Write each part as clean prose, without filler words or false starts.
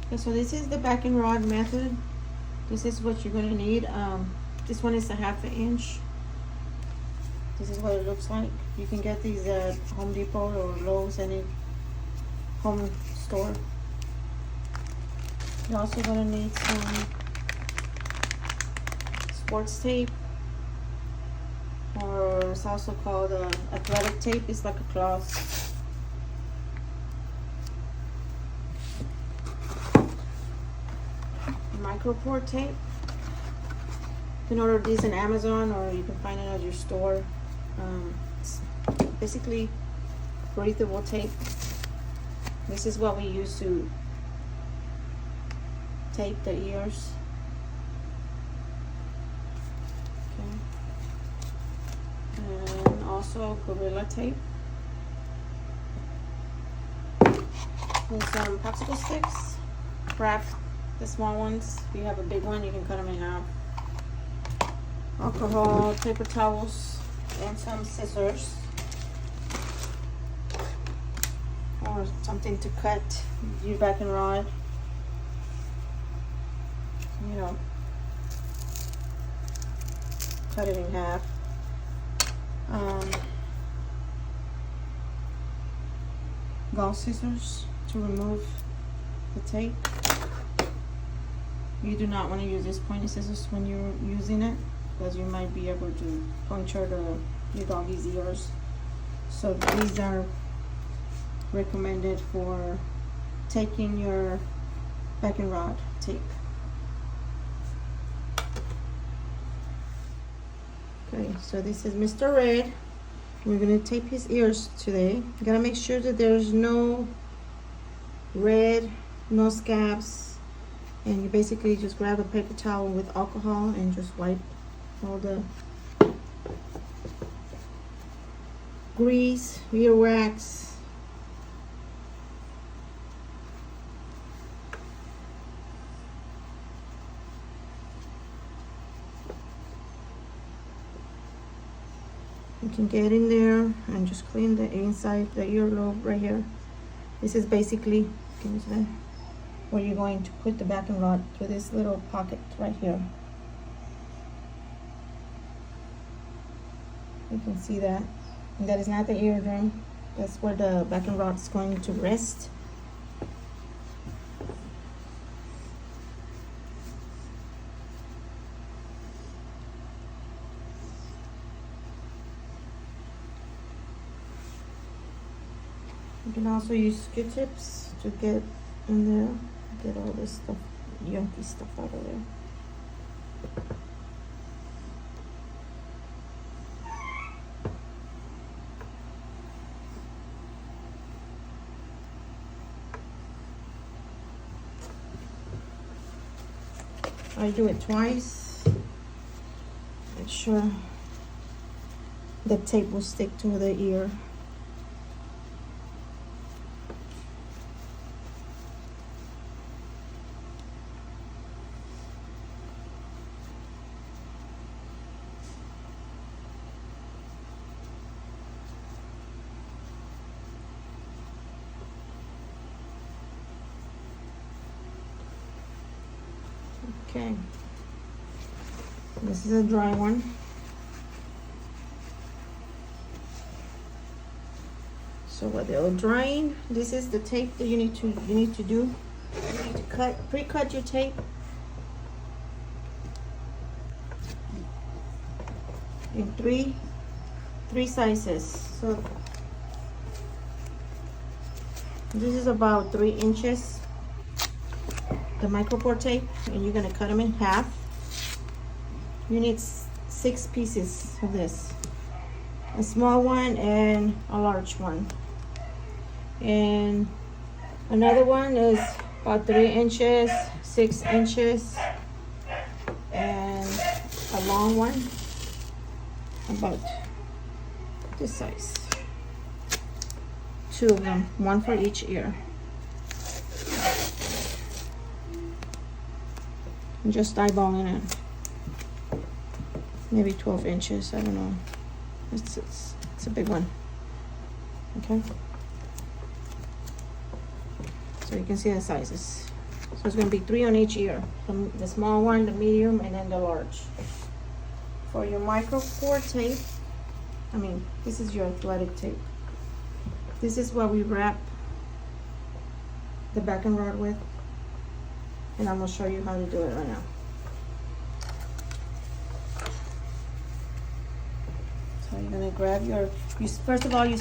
Okay, so this is the back and rod method. This is what you're gonna need. This one is a 1/2 inch. This is what it looks like. You can get these at Home Depot or Lowe's, any home store. You're also gonna need some sports tape, or it's also called athletic tape. It's like a cloth. Micropore tape. You can order these in Amazon, or you can find it at your store. It's basically breathable tape. This is what we use to tape the ears. Okay. And also Gorilla tape. And some popsicle sticks. Wrap the small ones. If you have a big one, you can cut them in half. Alcohol, paper towels, and some scissors, or something to cut your back and rod. You know, cut it in half. Golf scissors to remove the tape. You do not want to use this pointy scissors when you're using it, because you might be able to puncture your doggy's ears. So these are recommended for taking your back and rod tape. Okay, so this is Mr. Red. We're gonna tape his ears today. You gotta make sure that there's no red, no scabs, and you basically just grab a paper towel with alcohol and just wipe all the grease, earwax, you can get in there and just clean the inside, the earlobe right here. This is basically, can you see that? Where you're going to put the back and rod, through this little pocket right here. You can see that. And that is not the eardrum. That's where the back and rod is going to rest. You can also use Q-tips to get in there, get all this stuff, yunky stuff out of there. I do it twice. Make sure the tape will stick to the ear. Okay, this is a dry one. So while they're drying, this is the tape that you need to do. You need to pre-cut your tape. In three sizes. So this is about 3 inches. The micropore tape, and you're gonna cut them in half. You need 6 pieces of this, a small one and a large one, and another one is about 3 inches, 6 inches, and a long one about this size. 2 of them, one for each ear. I'm just eyeballing it. Maybe 12 inches, I don't know. It's a big one. Okay. So you can see the sizes. So it's gonna be 3 on each ear. The small one, the medium, and then the large. For your micro core tape, this is your athletic tape. This is what we wrap the back and rod with. And I'm gonna show you how to do it right now. So you're gonna grab first of all, you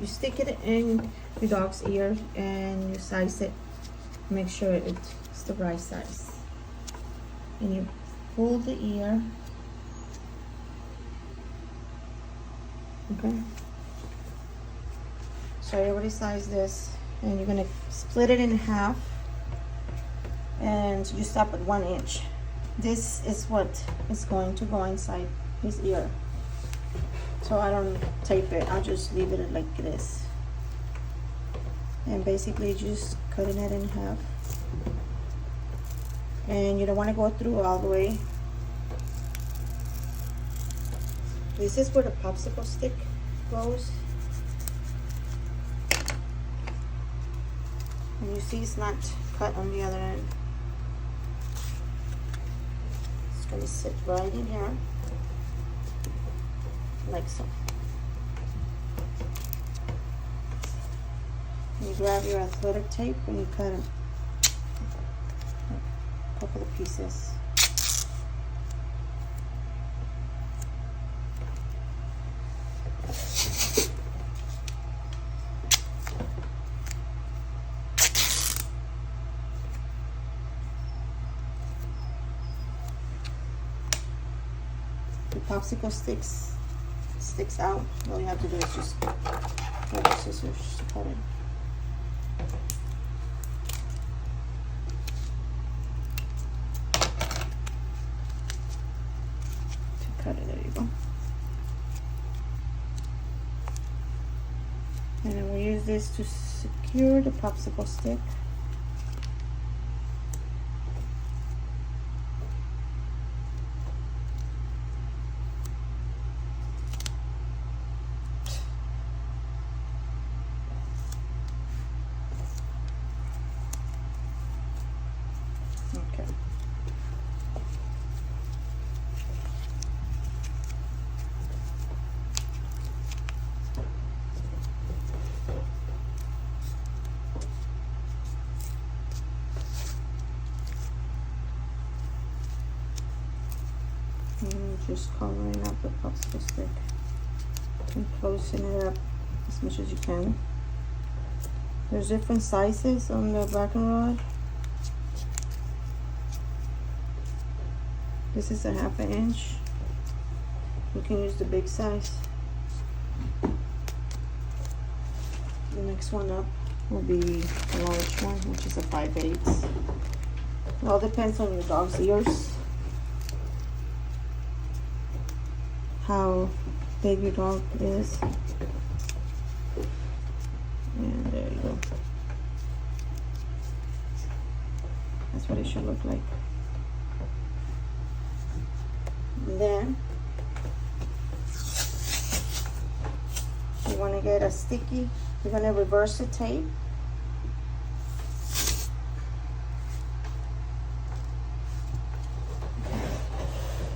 stick it in your dog's ear and you size it. Make sure it's the right size. And you pull the ear. Okay. So I already sized this, and you're gonna split it in half, and you stop at 1 inch. This is what is going to go inside his ear. So I don't tape it, I'll just leave it like this. And basically just cutting it in half. And you don't want to go through all the way. This is where the popsicle stick goes. And you see it's not cut on the other end. It's going to sit right in here. Like so. You grab your athletic tape and you cut a couple of pieces. The popsicle sticks out. All you have to do is just grab the scissors to cut it. There you go. And then we use this to secure the popsicle stick. Okay. And just covering up the popsicle stick and closing it up as much as you can. There's different sizes on the back and rod. This is a 1/2 inch. You can use the big size. The next one up will be a large one, which is a 5/8. It all depends on your dog's ears. How big your dog is. And there you go. That's what it should look like. And then you want to get a sticky. You're going to reverse the tape.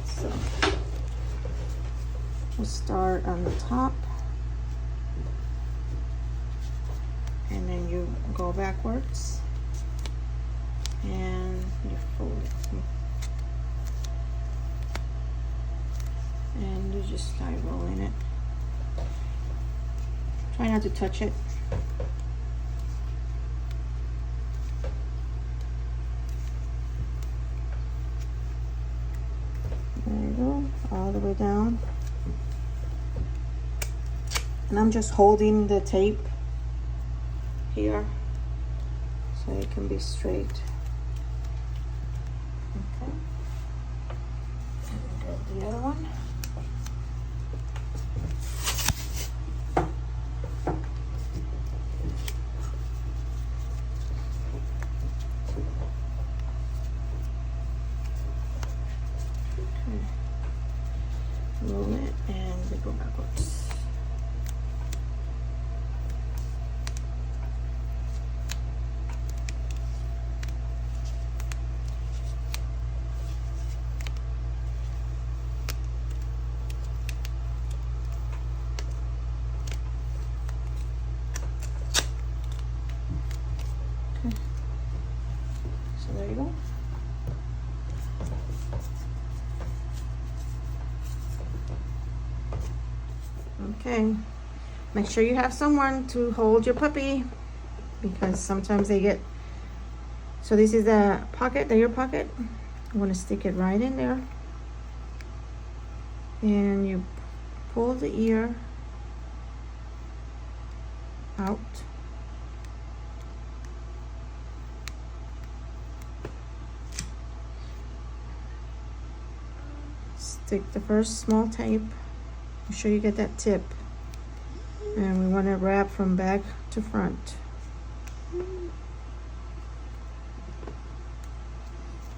So we'll start on the top, and then you go backwards and you fold it. And you just start rolling it. Try not to touch it. There you go, all the way down. And I'm just holding the tape here so it can be straight. Okay. And get the other one. Roll it and we go backwards. There you go. Okay, make sure you have someone to hold your puppy because sometimes they get, so this is the pocket, the ear pocket. You want to stick it right in there and you pull the ear out. Stick the first small tape. Make sure you get that tip. And we want to wrap from back to front.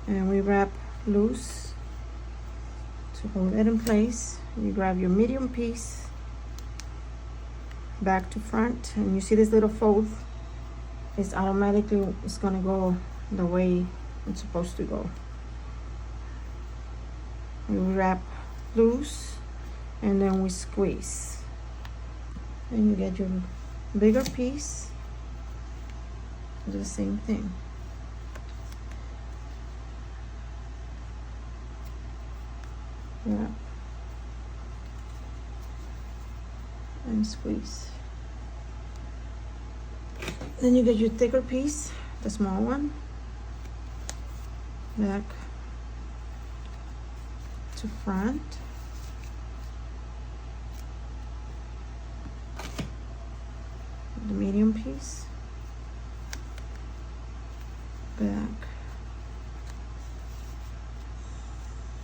And we wrap loose to hold it in place. You grab your medium piece, back to front, and you see this little fold? It's automatically, it's gonna go the way it's supposed to go. We wrap loose and then we squeeze. And you get your bigger piece, do the same thing. Wrap and squeeze. Then you get your thicker piece, the small one, back to front. The medium piece, back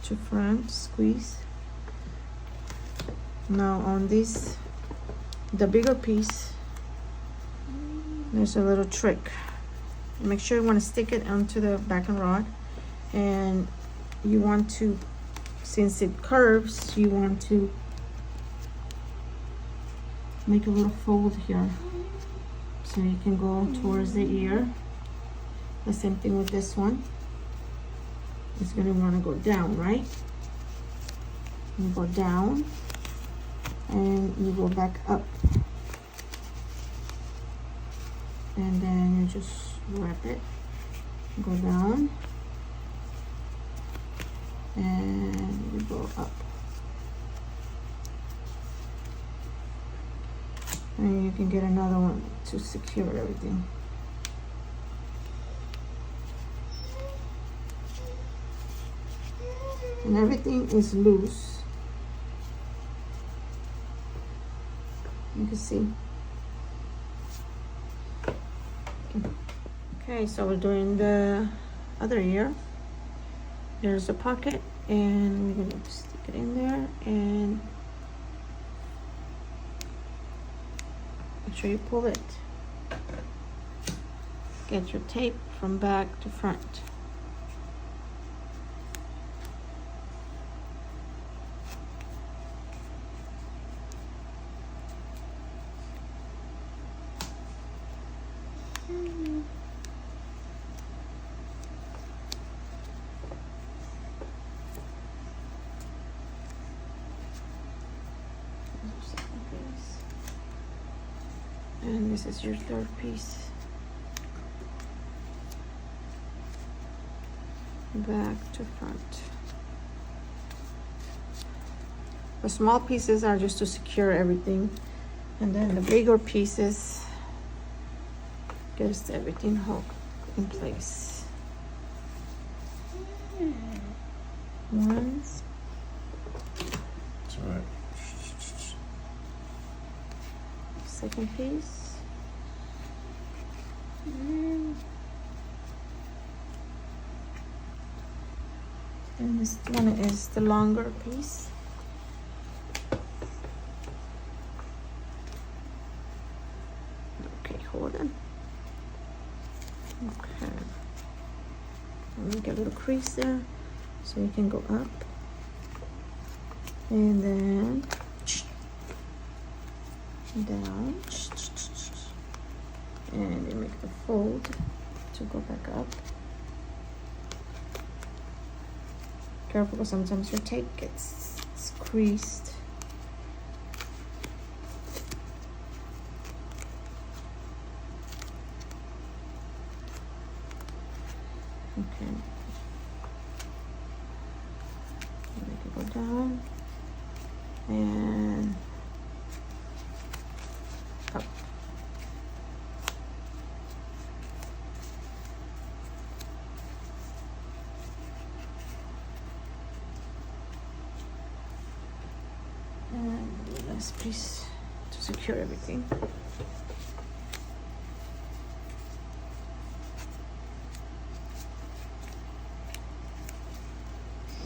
to front, squeeze. Now on this, the bigger piece, there's a little trick. Make sure you want to stick it onto the back and rod, and you want to, since it curves, you want to make a little fold here so you can go towards the ear. The same thing with this one. It's going to want to go down, right? You go down and you go back up, and then you just wrap it, go down and you go up. And you can get another one to secure everything. And everything is loose. You can see. Okay, so we're doing the other ear. There's a pocket and we're going to stick it in there and make sure you pull it. Get your tape from back to front. And this is your third piece. Back to front. The small pieces are just to secure everything, and then the bigger pieces gets everything hooked in place. One. That's all right. Second piece. And this one is the longer piece. Okay, hold on. Okay. Let me get a little crease there so you can go up. And then down. And you make the fold to go back up. Careful, because sometimes your tape gets creased. Okay. Make it go down and up. And the last piece to secure everything.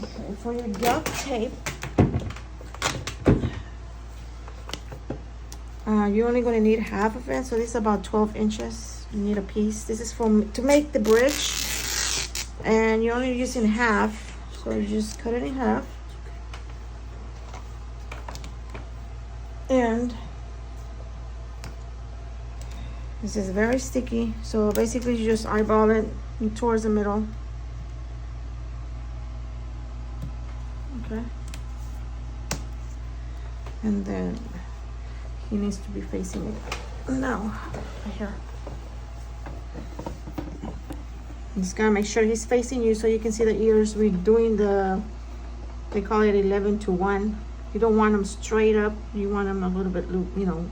Okay, for your duct tape, you're only going to need half of it, so this is about 12 inches. You need a piece. This is to make the bridge, and you're only using half, so you just cut it in half. And this is very sticky, so basically you just eyeball it towards the middle. Okay. And then he needs to be facing it now, right here. You just gotta make sure he's facing you so you can see the ears. We're doing they call it 11-to-1. You don't want them straight up. You want them a little bit loop, you know,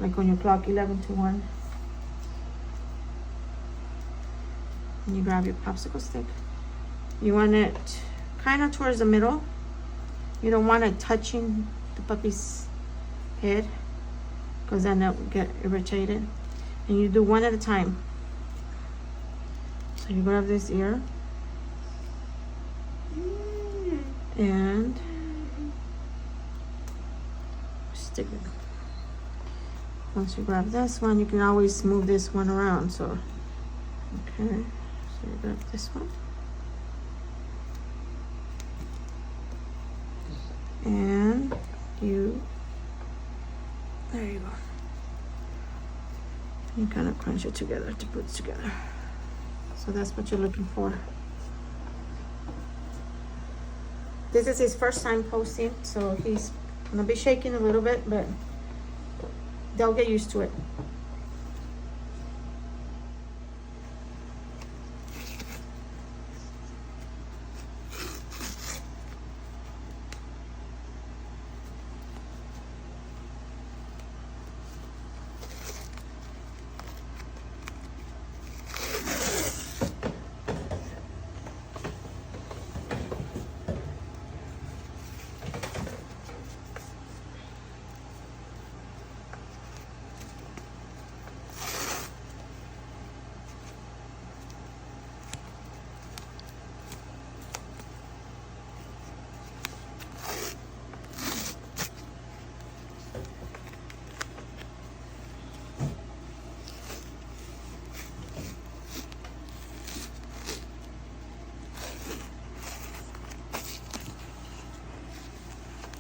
like on your clock, 11-to-1. And you grab your popsicle stick. You want it kind of towards the middle. You don't want it touching the puppy's head, because then they'll get irritated. And you do one at a time. So you grab this ear and stick it. Once you grab this one, you can always move this one around. So okay, so you grab this one and there you go. You kind of crunch it together to put it together. So that's what you're looking for. This is his first time posting, so he's gonna be shaking a little bit, but they'll get used to it.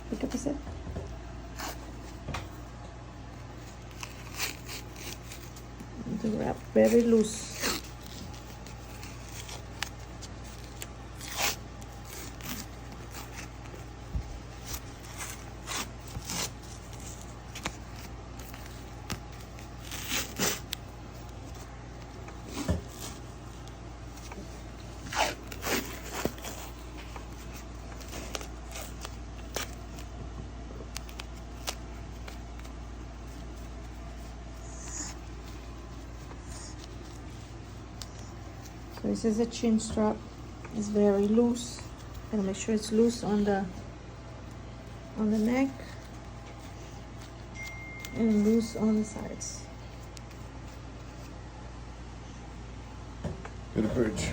Pick up a sip. The wrap very loose. So this is a chin strap. It's very loose. Gotta make sure it's loose on the neck and loose on the sides. Good bridge.